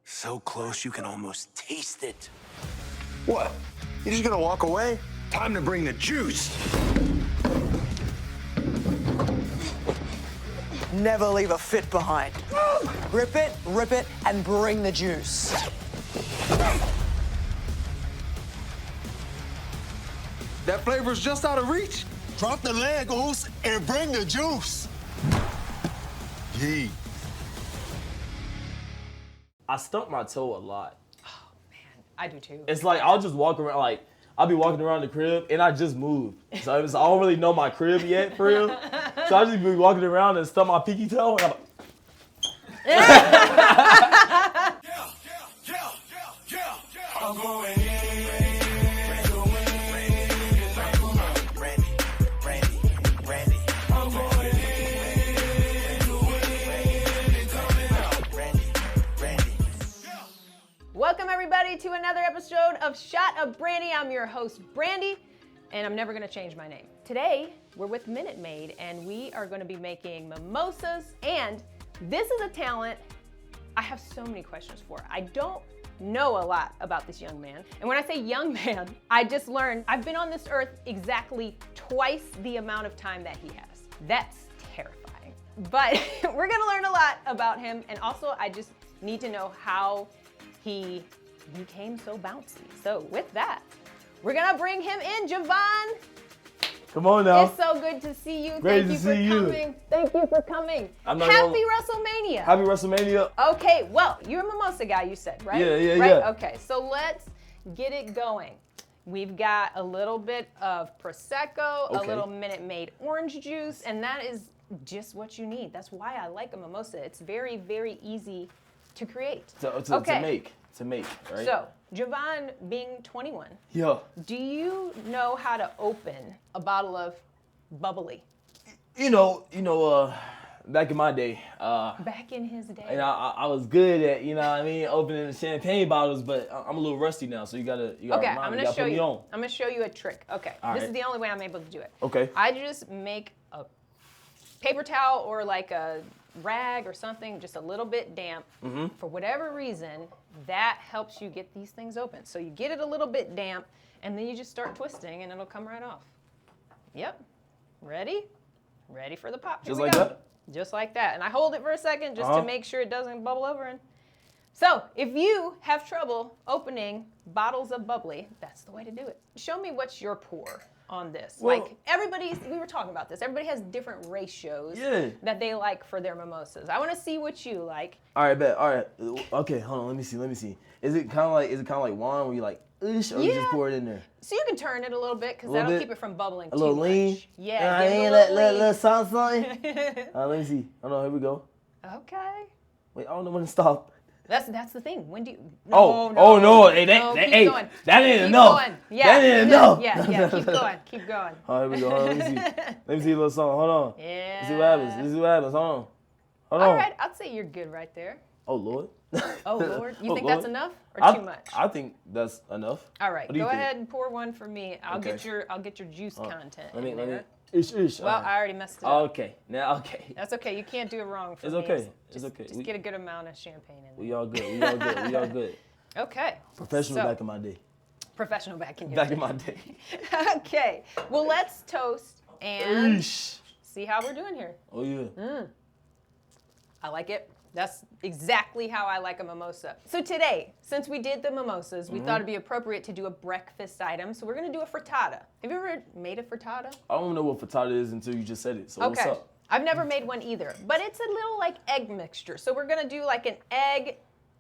So close you can almost taste it. What? You just gonna walk away? Time to bring the juice. Never leave a fit behind. Rip it, and bring the juice. That flavor's just out of reach. Drop the Legos and bring the juice. Yee. I stump my toe a lot. I do too. It's like I'll just walk around, like I'll be walking around the crib and I just moved. So I don't really know my crib yet, for real. So I just be walking around and stump my pinky toe and I'm like, I'm going in. Welcome everybody to another episode of Shot of Brandi. I'm your host, Brandi, and I'm never gonna change my name. Today, we're with Minute Maid, and we are gonna be making mimosas, and this is a talent I have so many questions for. I don't know a lot about this young man, and when I say young man, I just learned I've been on this earth exactly twice the amount of time that he has. That's terrifying. But we're gonna learn a lot about him, and also I just need to know how he became so bouncy. So with that, we're gonna bring him in, Javon. come on now. It's so good to see you. Great Thank to you for see you. coming. Thank you for coming. I'm not Happy gonna- WrestleMania. Happy WrestleMania. Okay, well, you're a mimosa guy, you said, right? Yeah, right? yeah. Okay, so let's get it going. We've got a little bit of Prosecco, a Okay. little Minute Maid orange juice, and that is just what you need. That's why I like a mimosa. It's very, very easy to create. To make, right? So, Javon being 21, Yeah. do you know how to open a bottle of bubbly? Back in my day, Back in his day. and I was good at, opening the champagne bottles, but I'm a little rusty now, so you gotta Okay, remind I'm me, gonna you gotta show put me you. on. I'm gonna show you a trick. Okay, All this right. is the only way I'm able to do it. Okay. I just make a paper towel or like a rag or something, just a little bit damp. Mm-hmm. For whatever reason, that helps you get these things open. So you get it a little bit damp, and then you just start twisting, and it'll come right off. Yep. Ready? Ready for the pop. Here Just we like go. that? Just like that. And I hold it for a second just Uh-huh. to make sure it doesn't bubble over. And so if you have trouble opening bottles of bubbly, that's the way to do it. Show me what's your pour on this. Well- Like we were talking about this. Everybody has different ratios Yeah. that they like for their mimosas. I want to see what you like. All right, bet. All right. Okay, hold on. Let me see. Is it kind of like wine where you like, oosh, or you Yeah. just pour it in there? So you can turn it a little bit because A little that'll bit? keep it from bubbling A little too lean? much. Yeah, I give it ain't a let little lean. something. Let me see. Hold on, here we go. Okay. Wait, I don't know when to stop. That's the thing. When do you? No. Hey, No, keep hey, going. that ain't Keep enough. going. Yeah, That ain't enough. Yeah. Keep going. Keep going. All right, here we go. Hold on, let me see. Let me see a little song. Hold on. Yeah. Let's see what happens. Hold on. Hold All on. right, I'd say you're good right there. Oh, Lord. Oh Lord, you Oh, think Lord. that's enough or too much? I think that's enough. All right, What do you go think? ahead and pour one for me. I'll Okay. get your juice content. Let me. in there. Ish. Well, all right. I already messed it up. Okay. Now, okay. That's okay. You can't do it wrong for It's me. okay. It's Just- okay. Just get a good amount of champagne in there. We all good. We all good. Okay. Professional So, back in my day. Professional back in your Back day. in my day. Okay. Well, let's toast and Ish. see how we're doing here. Oh, yeah. I like it. That's exactly how I like a mimosa. So today, since we did the mimosas, we thought it'd be appropriate to do a breakfast item. So we're gonna do a frittata. Have you ever made a frittata? I don't know what frittata is until you just said it. So what's up? I've never made one either, but it's a little like egg mixture. So we're gonna do like an egg,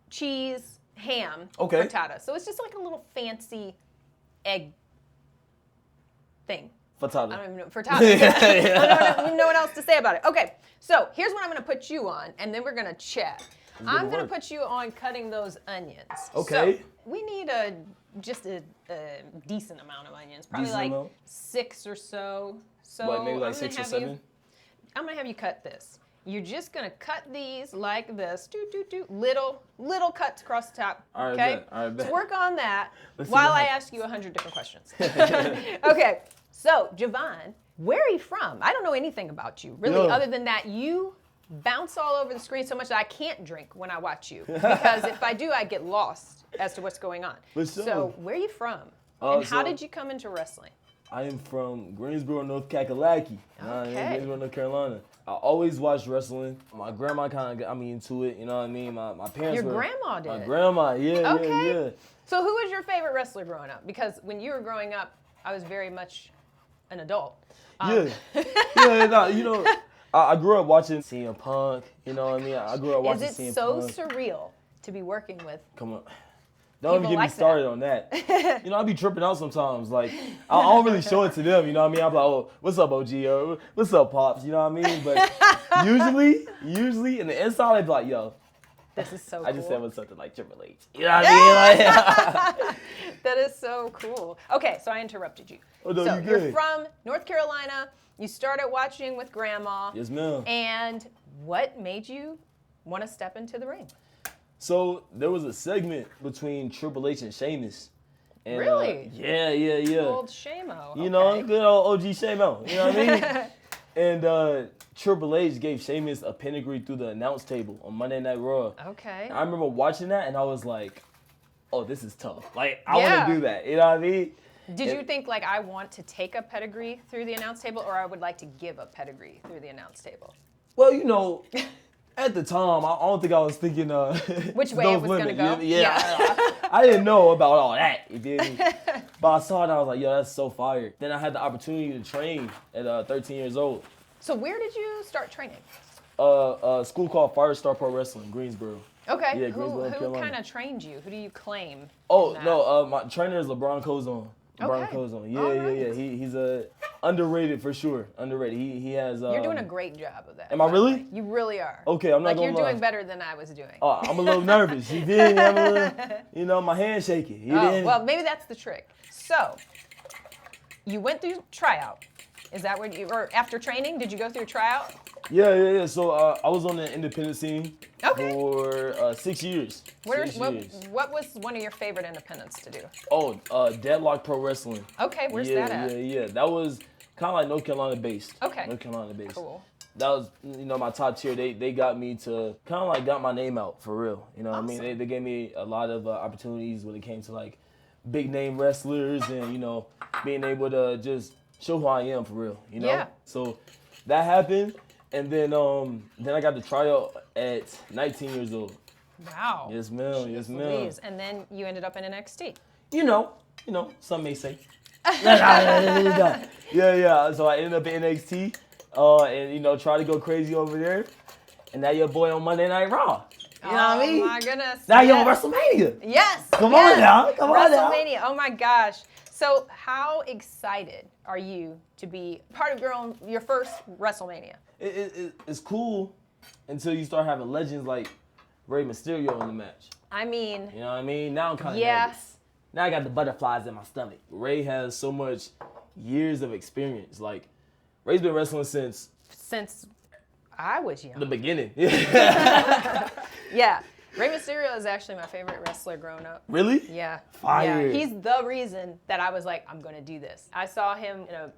cheese, ham Okay. frittata. So it's just like a little fancy egg thing. Frittata. I don't even know. Frittata. I don't even know what else to say about it. Okay, so here's what I'm gonna put you on, and then we're gonna chat. I'm gonna work. put you on cutting those onions. Okay. So we need just a decent amount of onions, probably Decent like amount? 6 or so. So What, maybe like I'm gonna 6 or have 7? I'm gonna have you cut this. You're just gonna cut these like this, little cuts across the top. All right, okay. bet. All right, bet. So work on that Let's see while what I happens. ask you 100 different questions. Okay. So Javon, where are you from? I don't know anything about you, really, Yeah. other than that you bounce all over the screen so much that I can't drink when I watch you. Because if I do, I get lost as to what's going on. For sure. So where are you from? And how so- did you come into wrestling? I am from Greensboro, North Kakalaki. Okay. Greensboro, North Carolina. I always watched wrestling. My grandma kind of got me into it, you know what I mean? My parents Your were... grandma did? My grandma, yeah, Okay. yeah. So who was your favorite wrestler growing up? Because when you were growing up, I was very much an adult. Yeah, no, you know, I grew up watching CM Punk, you know what I mean? I grew up watching Is CM it so Punk. surreal to be working with? Come on. Don't even People get me like started on that. You know, I be tripping out sometimes. Like, I don't really show it to them, you know what I mean? I'm like, oh, what's up, OG? Or what's up, Pops? You know what I mean? But usually, in the inside, I'd be like, yo, This is so cool. I just said with something like Triple H. You know what I mean? Like, That is so cool. Okay, so I interrupted you. Oh, no, so you you're good. from North Carolina. You started watching with Grandma. Yes, ma'am. And what made you want to step into the ring? So there was a segment between Triple H and Sheamus. And, Really? Yeah. Old Shamo. You know, okay. good old OG Shamo. You know what I mean? And Triple H gave Sheamus a pedigree through the announce table on Monday Night Raw. Okay. I remember watching that and I was like, oh, this is tough. Like, I Yeah. want to do that. You know what I mean? Did you think, like, I want to take a pedigree through the announce table, or I would like to give a pedigree through the announce table? Well, you know, at the time, I don't think I was thinking Which way it was going to go? Yeah. I didn't know about all that. You feel me? But I saw it and I was like, yo, that's so fire. Then I had the opportunity to train at 13 years old. So where did you start training? A school called Firestar Pro Wrestling, Greensboro. Okay. Yeah, Greensboro, North Who Carolina. kind of trained you? Who do you claim? Oh, in that? no, my trainer is LeBron Cozon. LeBron Okay. Cozon. All Yeah. right. He's underrated for sure. Underrated. He has. You're doing a great job of that. Am I by the really? way. You really are. Okay, I'm not like gonna you're lie. doing better than I was doing. I'm a little nervous. You feel me? I'm a little, you know, my hand shaking. You Oh, didn't- well, maybe that's the trick. So, you went through tryout. Is that where you, or after training, did you go through tryout? Yeah. So I was on the independent scene Okay. for 6 years. What 6 years. what was one of your favorite independents to do? Oh, Deadlock Pro Wrestling. Okay, where's that at? Yeah. That was kind of like North Carolina based. Okay. North Carolina based. Cool. That was, you know, my top tier. They got me to kind of like got my name out for real. You know what I mean? Awesome. They gave me a lot of opportunities when it came to like big name wrestlers and, you know, being able to just show who I am for real, you know? Yeah. So that happened. And then I got the tryout at 19 years old. Wow. Yes, ma'am. Yes, ma'am. Please. And then you ended up in NXT. You know, some may say. Yeah. So I ended up in NXT, and you know, try to go crazy over there. And now your boy on Monday Night Raw. You know what I mean? Oh my goodness. Now you're on yes. WrestleMania. Yes. Come yes. on now. Come on now. WrestleMania. Oh my gosh. So how excited are you to be part of your first WrestleMania? It's cool until you start having legends like Rey Mysterio in the match. I mean, You know what I mean? Now I'm kind of yeah. nervous. Now I got the butterflies in my stomach. Ray has so much years of experience. Like, Ray's been wrestling since Since I was young. the beginning. Yeah. Rey Mysterio is actually my favorite wrestler growing up. Really? Yeah. Fire. Yeah. He's the reason that I was like, I'm going to do this. I saw him in a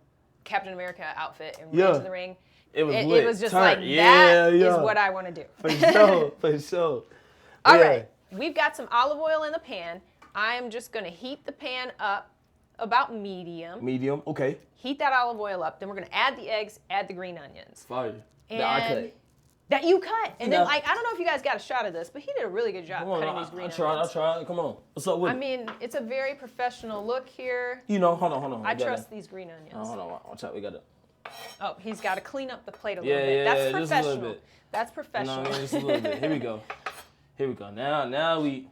Captain America outfit and ran to the ring. It was It lit. was just Turn. like, Yeah, that is yeah. what I want to do. For sure. All Yeah. right. We've got some olive oil in the pan. I am just going to heat the pan up about medium. Medium, okay. Heat that olive oil up. Then we're going to add the eggs, add the green onions. Fire. And That I cut. That you cut. And Yeah. then, like, I don't know if you guys got a shot of this, but he did a really good job Come on, cutting these green I onions. tried. Come on. What's up with I it? mean, it's a very professional look here. You know, hold on. I We gotta- trust these green onions. Hold on. Watch out. We got to. Oh, he's got to clean up the plate a little Yeah, bit. yeah, That's yeah, just a little professional. bit. That's You know professional. what I mean? Just a little bit. Here we go. Now we.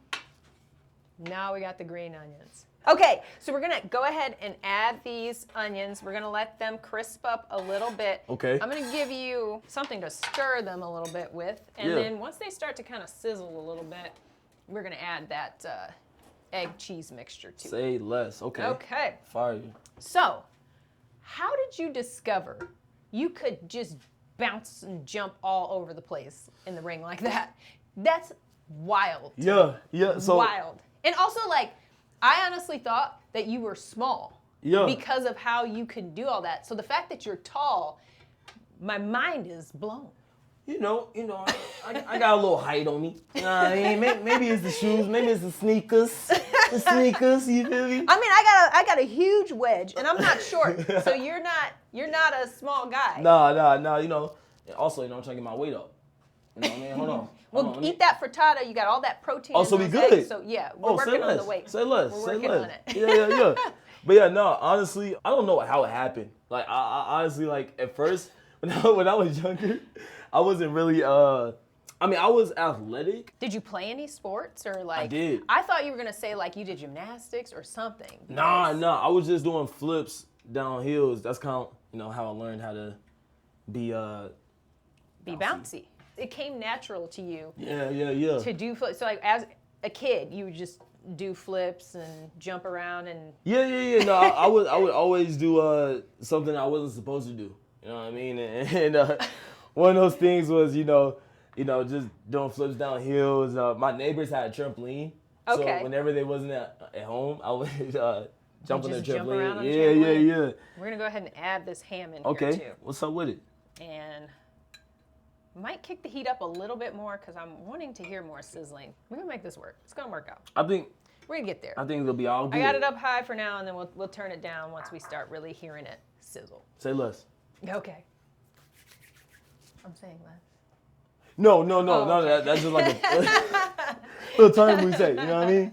Now we got the green onions. Okay, so we're going to go ahead and add these onions. We're going to let them crisp up a little bit. Okay. I'm going to give you something to stir them a little bit with. And Yeah. then once they start to kind of sizzle a little bit, we're going to add that egg cheese mixture to it. Say less. Okay. Okay. Fire. So, how did you discover you could just bounce and jump all over the place in the ring like that? That's wild. Yeah. So. Wild. And also, like, I honestly thought that you were small Yeah. because of how you can do all that. So the fact that you're tall, my mind is blown. I got a little height on me. You know what I mean? Maybe it's the shoes, maybe it's the sneakers. The sneakers, you feel me? I mean, I got a huge wedge, and I'm not short, so you're not a small guy. Nah. Also, I'm trying to get my weight up. You know what I mean? Hold on. Well, eat that frittata. You got all that protein. Oh, so we those good. eggs, so yeah, we're working on the weight. Say less. We're Say working less. on it. Yeah. But yeah, no, honestly, I don't know how it happened. Like, I honestly, like, at first, when I was younger, I wasn't really, I was athletic. Did you play any sports or like? I did. I thought you were gonna say like you did gymnastics or something. Nah, I was just doing flips down hills. That's kind of, how I learned how to be bouncy. It came natural to you. Yeah. To do flips. So like as a kid, you would just do flips and jump around and. Yeah. No, I would always do something I wasn't supposed to do. You know what I mean? And one of those things was, just doing flips down hills. My neighbors had a trampoline. Okay. So whenever they wasn't at home, I would jump on their trampoline. Jump around on the trampoline? Yeah. We're gonna go ahead and add this ham in Okay. here too. What's up with it? And might kick the heat up a little bit more because I'm wanting to hear more sizzling. We're gonna make this work. It's gonna work out. I think We're gonna get there. it'll be all good. I got it up high for now, and then we'll turn it down once we start really hearing it sizzle. Say less. Okay. I'm saying less. No. Okay. That's just like a little term we say. You know what I mean?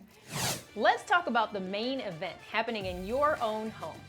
Let's talk about the main event happening in your own home.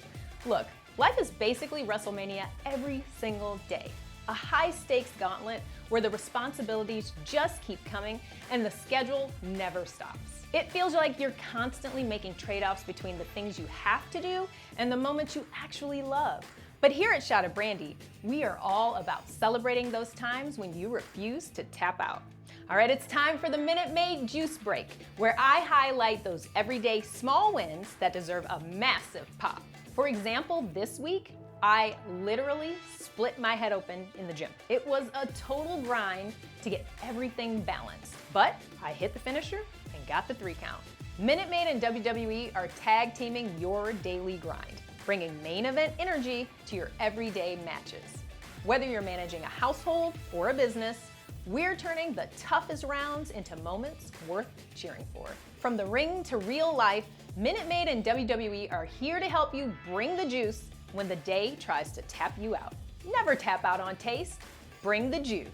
Look, life is basically WrestleMania every single day. A high-stakes gauntlet where the responsibilities just keep coming and the schedule never stops. It feels like you're constantly making trade-offs between the things you have to do and the moments you actually love. But here at Shot of Brandi, we are all about celebrating those times when you refuse to tap out. All right, it's time for the Minute Maid Juice Break, where I highlight those everyday small wins that deserve a massive pop. For example, this week, I literally split my head open in the gym. It was a total grind to get everything balanced, but I hit the finisher and got the 3 count. Minute Maid and WWE are tag teaming your daily grind, bringing main event energy to your everyday matches. Whether you're managing a household or a business, we're turning the toughest rounds into moments worth cheering for. From the ring to real life, Minute Maid and WWE are here to help you bring the juice when the day tries to tap you out. Never tap out on taste, bring the juice.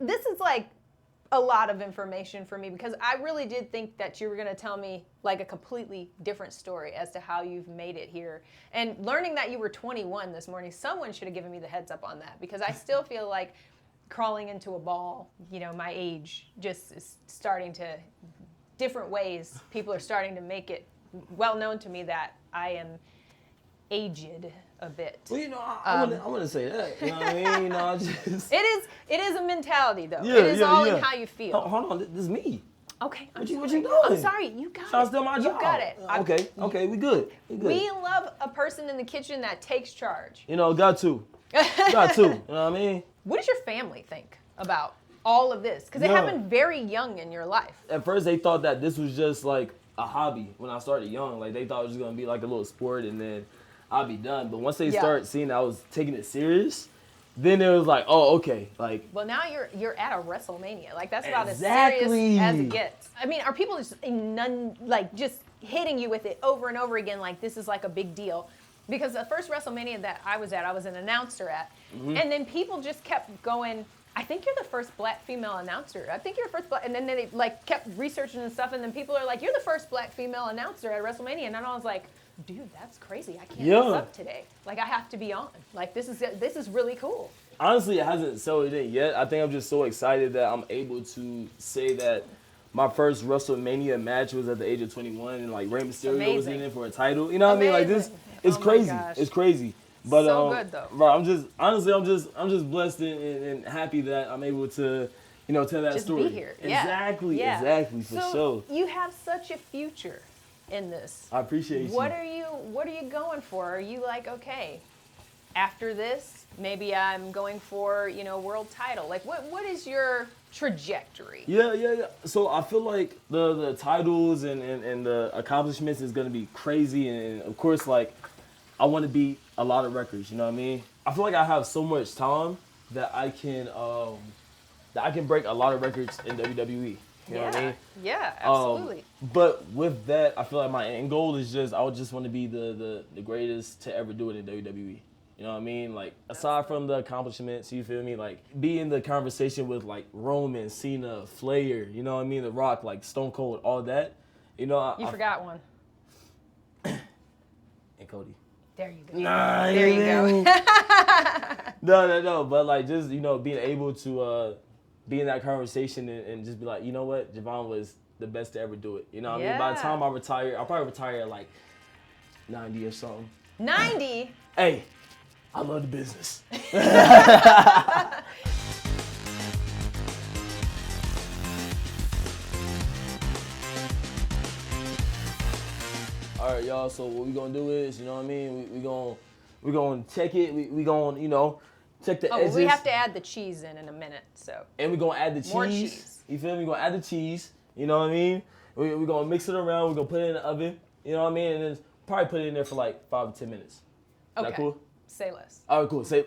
This is like a lot of information for me because I really did think that you were gonna tell me like a completely different story as to how you've made it here. And learning that you were 21 this morning, someone should have given me the heads up on that because I still feel like crawling into a ball, my age just is starting to, different ways, people are starting to make it well known to me that I am aged a bit. Well, I wouldn't say that. You know what I mean? I just... It is a mentality though. Yeah, it is all yeah. in how you feel. Hold on, this is me. Okay, What you sorry. doing? I'm sorry, you got Trying it. to steal my job. You got it. Okay, we good. We love a person in the kitchen that takes charge. Got to. You know what I mean? What does your family think about all of this? Because it happened very young in your life. At first, they thought that this was just like a hobby when I started young. Like, they thought it was going to be like a little sport and then I'd be done. But once they start seeing that I was taking it serious, then it was like, oh, okay. Like, well, now you're at a WrestleMania. Like, that's about Exactly. as serious as it gets. I mean, are people just hitting you with it over and over again like this is like a big deal? Because the first WrestleMania that I was at, I was an announcer at. Mm-hmm. And then people just kept going, I think you're the first black female announcer. I think you're the first black, and then they kept researching and stuff, and then people are like, you're the first black female announcer at WrestleMania. And then I was like, dude, that's crazy. I can't mess up today. Like, I have to be on. Like, this is really cool. Honestly, it hasn't settled in yet. I think I'm just so excited that I'm able to say that my first WrestleMania match was at the age of 21, and like Rey Mysterio was in it for a title. You know what I mean? Like, this is crazy. It's crazy. But so good though. Bro, I'm just blessed and happy that I'm able to, tell that just story. Be here. Exactly, yeah. exactly, for so sure. You have such a future in this. I appreciate you. What are you going for? Are you like, okay, after this, maybe I'm going for, world title? Like, what is your trajectory? Yeah. So I feel like the titles and the accomplishments is gonna be crazy, and of course, like, I want to beat a lot of records. You know what I mean? I feel like I have so much time that I can break a lot of records in WWE. You know what I mean? Yeah, absolutely. But with that, I feel like my end goal is just I would just want to be the greatest to ever do it in WWE. You know what I mean? Like, aside from the accomplishments, you feel me? Like, be in the conversation with, like, Roman, Cena, Flair, you know what I mean? The Rock, like, Stone Cold, all that. You know, You forgot one. And Cody. There you go. Nah, There you go. No. But, like, just, you know, being able to be in that conversation and just be like, you know what? Javon was the best to ever do it. You know what I mean? By the time I retire, I'll probably retire at, like, 90 or something. 90? Hey. I love the business. All right, y'all. So what we gonna do is, you know what I mean? We gonna check it. We gonna, you know, check the edges. We have to add the cheese in a minute. So. And we gonna add the cheese. More cheese. You feel me? We gonna add the cheese. You know what I mean? We gonna mix it around. We gonna put it in the oven. You know what I mean? And then probably put it in there for like 5 to 10 minutes. Is that cool? Say less. All right, cool. Say.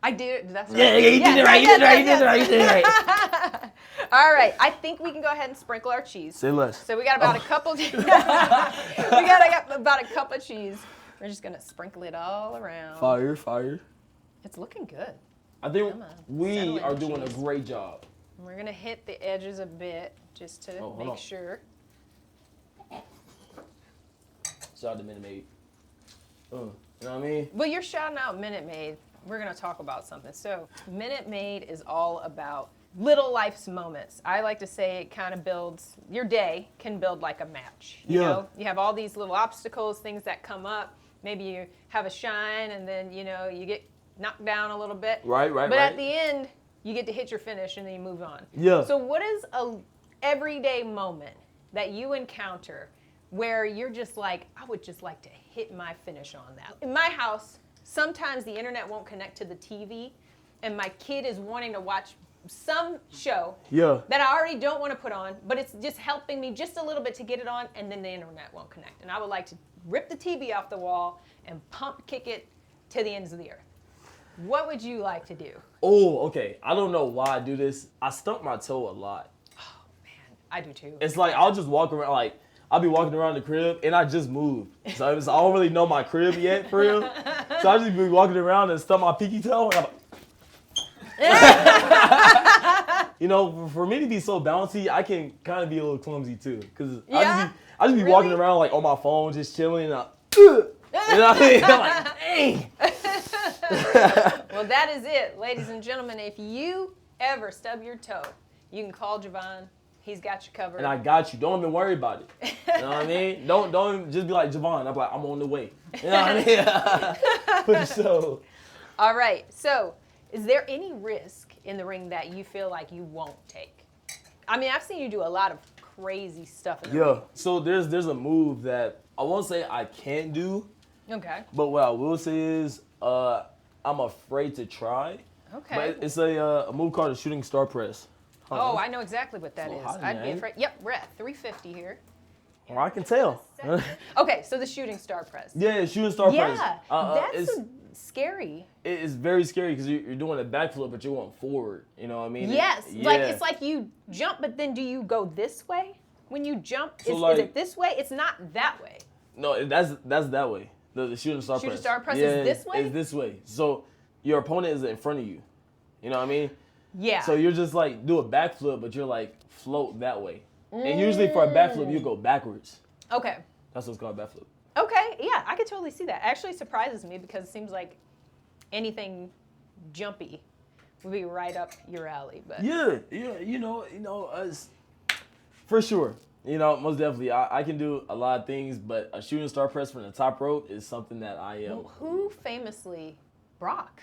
I did. That's right. Yeah, you did it right. You did it right. All right. I think we can go ahead and sprinkle our cheese. Say less. So we got about a cup of. We got about a cup of cheese. We're just gonna sprinkle it all around. Fire. It's looking good. I think Come on. we Settle in, are doing a cheese. great job. We're gonna hit the edges a bit just to make sure. Shout out to Minute Maid. You know what I mean? Well, you're shouting out Minute Maid. We're gonna talk about something. So, Minute Maid is all about little life's moments. I like to say it kind of builds, your day can build like a match. You know, you have all these little obstacles, things that come up. Maybe you have a shine and then, you know, you get knocked down a little bit. Right. But at the end, you get to hit your finish and then you move on. Yeah. So what is a everyday moment that you encounter where you're just like, I would just like to hit my finish on that? In my house, sometimes the internet won't connect to the TV and my kid is wanting to watch some show that I already don't want to put on, but it's just helping me just a little bit to get it on, and then the internet won't connect. And I would like to rip the TV off the wall and kick it to the ends of the earth. What would you like to do? Oh, okay. I don't know why I do this. I stump my toe a lot. Oh, man. I do too. It's like I'll just walk around, like, I'll be walking around the crib and I just moved. So I don't really know my crib yet, for real. So I just be walking around and stump my pinky toe. And I'm you know, for me to be so bouncy, I can kind of be a little clumsy too. Because I just be walking around like on my phone, just chilling. And you know what I mean? I'm like, dang. Well, that is it, ladies and gentlemen. If you ever stub your toe, you can call Javon. He's got you covered. And I got you. Don't even worry about it. You know what I mean? Don't even just be like Javon. I'm like, I'm on the way. You know what I mean? For sure. All right. So, is there any risk in the ring that you feel like you won't take? I mean, I've seen you do a lot of crazy stuff in the ring. So there's a move that I won't say I can't do. Okay. But what I will say is I'm afraid to try. Okay. But it's a move called a shooting star press. Oh, I know exactly what that So is. hot, I'd be man. afraid. Yep, we're at 350 here. Well, I can tell. Okay, so the shooting star press. Yeah, shooting star press. Yeah, that's scary. It is very scary because you're doing a backflip, but you're going forward. You know what I mean? Yes, Yeah. like it's like you jump, but then do you go this way? When you jump, So is like- it this way? It's not that way. No, that's that way. The shooting star press. Shooting star press is this way? It's this way. So your opponent is in front of you. You know what I mean? Yeah. So you're just like do a backflip, but you're like float that way. And usually for a backflip, you go backwards. Okay. That's what's called a backflip. Okay, yeah, I could totally see that. Actually surprises me because it seems like anything jumpy would be right up your alley. But Yeah, you know, us for sure. You know, most definitely. I can do a lot of things, but a shooting star press from the top rope is something that I am. who famously Brock,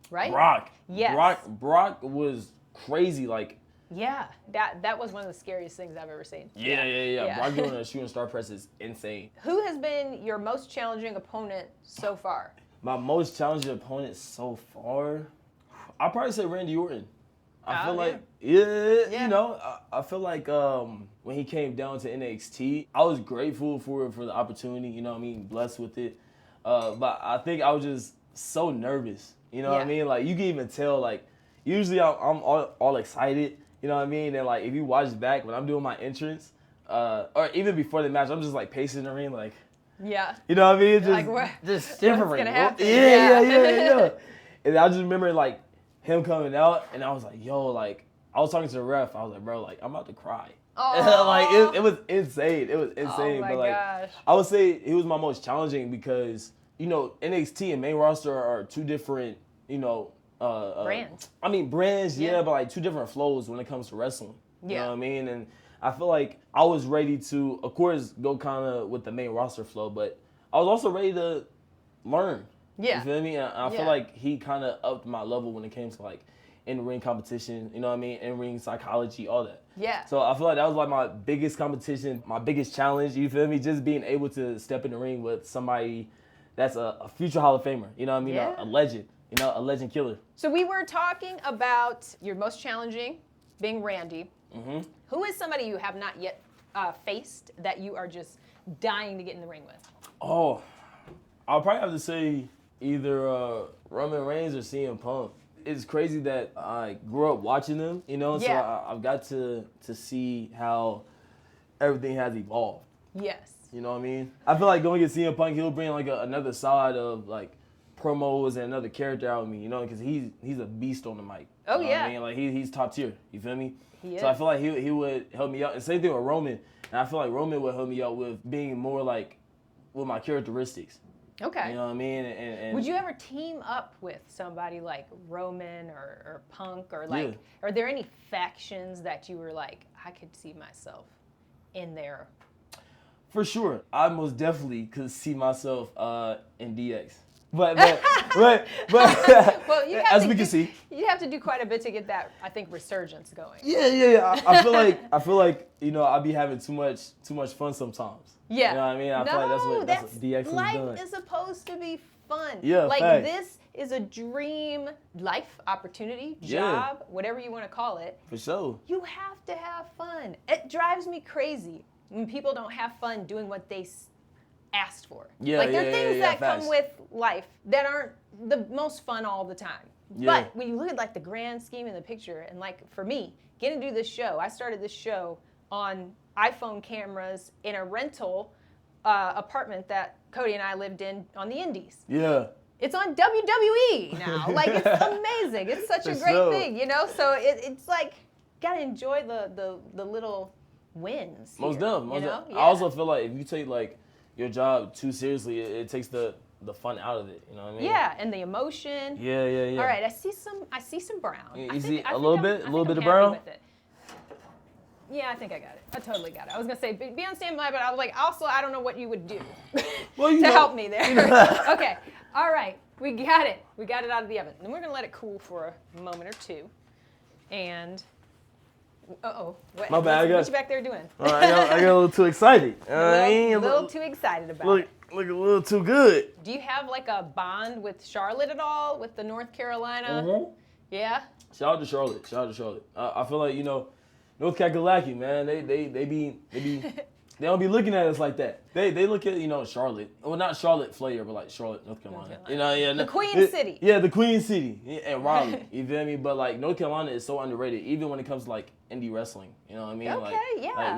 right? Brock. Yes. Brock was crazy. Like, Yeah, that was one of the scariest things I've ever seen. yeah. Brock doing a shooting star press is insane. Who has been your most challenging opponent so far? My most challenging opponent so far, I'll probably say Randy Orton. I feel like, Yeah. you know, I feel like when he came down to NXT, I was grateful for the opportunity, you know what I mean, blessed with it. But I think I was just so nervous. You know what I Yeah. mean? Like, you can even tell, like, usually I'm all excited. You know what I mean? And, like, if you watch back when I'm doing my entrance, or even before the match, I'm just, like, pacing the ring, like, Yeah. you know what I mean? Just, Like, what- just shivering. what's gonna happen? Yeah. And I just remember, like, him coming out, and I was like, yo, like, I was talking to the ref. I was like, bro, like, I'm about to cry. Like, it was insane. It was insane. Oh my but, like, gosh. I would say it was my most challenging because, you know, NXT and main roster are two different, you know, Brands. I mean, brands, Yeah. but, like, two different flows when it comes to wrestling. You Yeah. know what I mean? And I feel like I was ready to, of course, go kind of with the main roster flow, but I was also ready to learn. Yeah. You feel me? And I Yeah. feel like he kind of upped my level when it came to, like, in-ring competition, you know what I mean? In-ring psychology, all that. Yeah. So I feel like that was, like, my biggest competition, my biggest challenge, you feel me? Just being able to step in the ring with somebody that's a future Hall of Famer, you know what I mean? Yeah. A legend, you know, a legend killer. So we were talking about your most challenging being Randy. Mm-hmm. Who is somebody you have not yet faced that you are just dying to get in the ring with? Oh, I'll probably have to say either Roman Reigns or CM Punk. It's crazy that I grew up watching them, you know, Yeah. so I've got to see how everything has evolved. Yes. You know what I mean? I feel like going against CM Punk, he'll bring like another side of like promos and another character out of me, you know, because he's a beast on the mic. Oh, You know what yeah. I mean? Like he's top tier. You feel me? He So I is. feel like he would help me out. And same thing with Roman. And I feel like Roman would help me out with being more like with my characteristics. Okay. You know what I mean? And Would you ever team up with somebody like Roman or Punk or like, Yeah. are there any factions that you were like, I could see myself in there? For sure, I most definitely could see myself in DX. But well, Well, as we can see. you have to do quite a bit to get that, I think, resurgence going. Yeah. I feel like you know I'll be having too much fun sometimes. Yeah. You know what I mean? I feel like that's what DX is life doing. is supposed to be fun. Yeah, like facts. this is a dream life opportunity, Yeah. job, whatever you want to call it. For sure. You have to have fun. It drives me crazy when people don't have fun doing what they asked for. Yeah, like there are yeah, things yeah, that facts. come with life that aren't the most fun all the time. Yeah. But when you look at like the grand scheme in the picture, and like for me, getting to do this show, I started this show on iPhone cameras in a rental apartment that Cody and I lived in on the Indies. Yeah. It's on WWE now. Like, it's amazing. It's such a For great sure. thing, you know? So it's like, gotta enjoy the little wins. Most here, definitely. you know? I also feel like if you take like your job too seriously, it takes the fun out of it. You know what I mean? Yeah, and the emotion. Yeah. All right, I see some brown. You I see think- I a think little I'm- bit? I A think little bit I'm of happy brown? with it. Yeah, I think I got it. I totally got it. I was gonna say be on standby, but I was like, also, I don't know what you would do Well, to you know. help me there. Okay, all right, we got it. We got it out of the oven. And we're gonna let it cool for a moment or two. And, what, My bad, I got- what you back there doing? I got a little too excited. You know what I mean? A little too excited about it. Look a little too good. Do you have like a bond with Charlotte at all, with the North Carolina? Mm-hmm. Yeah? Shout out to Charlotte. I feel like, you know, North Kakalaki, man, they don't be looking at us like that. They look at, you know, Charlotte. Well, not Charlotte Flair, but like Charlotte, North Carolina. You know, yeah. The Queen City. Yeah, the Queen City. And Raleigh. You feel me? But like North Carolina is so underrated, even when it comes to like indie wrestling. You know what I mean? Okay, yeah. Like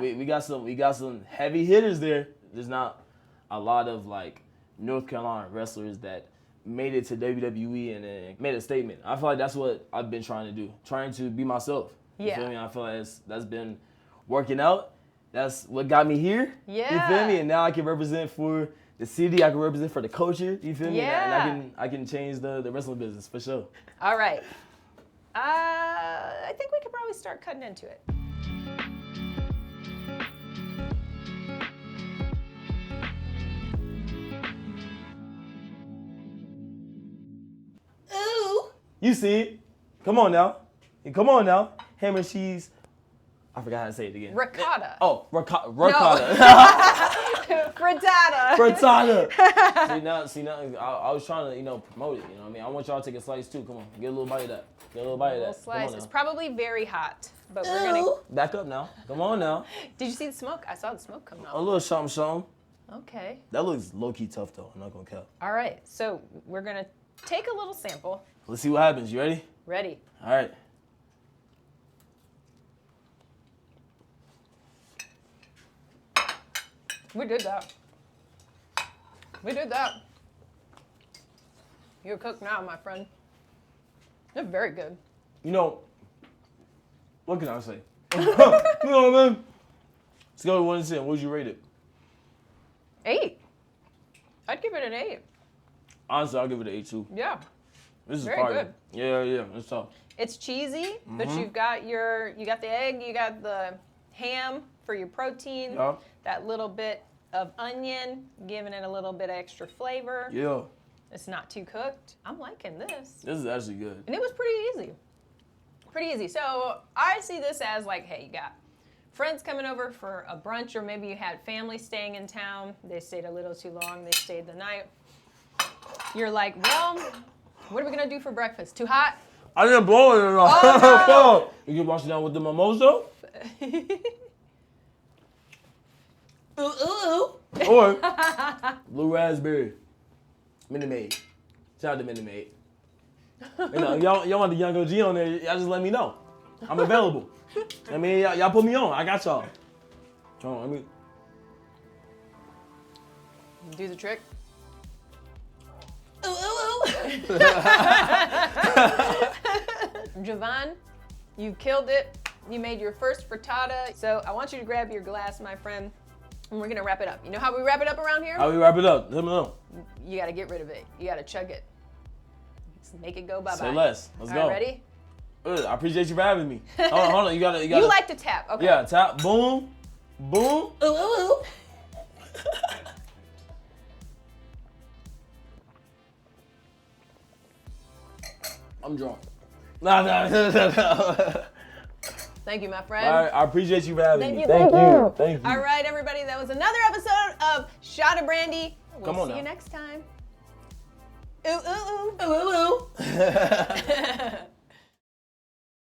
we got some heavy hitters there. There's not a lot of like North Carolina wrestlers that made it to WWE and then made a statement. I feel like that's what I've been trying to do. Trying to be myself. You Yeah. feel me? I feel like that's been working out. That's what got me here. Yeah. You feel me? And now I can represent for the city. I can represent for the culture. You feel me? Yeah. And I can change the wrestling business for sure. All right. I think we could probably start cutting into it. Ooh. You see it. Come on now. Ham and cheese. I forgot how to say it again. Ricotta. Oh, ricotta. Frittata. Frittata. See now, I was trying to, you know, promote it. You know what I mean? I want y'all to take a slice too. Come on, get a little bite of that. Little Come on slice. now. It's probably very hot, but we're gonna. Back up now. Come on now. Did you see the smoke? I saw the smoke coming A off. little something. Okay. That looks low key tough though. I'm not gonna cap. All right. So we're gonna take a little sample. Let's see what happens. You ready? Ready. All right. We did that. We did that. You're cooked now, my friend. They're very good. You know, what can I say? You know what I mean? Let's go to 1 to 10. What would you rate it? 8. I'd give it an 8. Honestly, I'll give it an 8 too. Yeah. This is Very fire. good. Yeah, it's tough. It's cheesy, but you got the egg, you got the ham for your protein, Yeah. that little bit of onion, giving it a little bit of extra flavor. Yeah. It's not too cooked. I'm liking this. This is actually good. And it was pretty easy. Pretty easy. So I see this as like, hey, you got friends coming over for a brunch, or maybe you had family staying in town. They stayed a little too long. They stayed the night. You're like, well, what are we going to do for breakfast? Too hot? I didn't blow it enough. Oh, You can wash it down with the mimosa. Or blue raspberry. Minute Maid. Shout out to Minute Maid. You know, y'all want the young OG on there, y'all just let me know. I'm available. I mean, y'all put me on. I got y'all. I mean, Do the trick. Javon, you killed it. You made your first frittata. So I want you to grab your glass, my friend, and we're gonna wrap it up. You know how we wrap it up around here? how we wrap it up? Let me know. You gotta get rid of it. You gotta chug it. Just make it go bye-bye. Say less. Let's All go. right, ready? I appreciate you for having me. Hold on. You gotta. You like to tap, okay. Yeah, tap. Boom. Boom. I'm drunk. No. Thank you, my friend. All right, I appreciate you for having me. Thank you. Thank you. All right, everybody, that was another episode of Shot of Brandi. We'll Come on see now. you next time. Ooh, ooh, ooh. Ooh, ooh, ooh.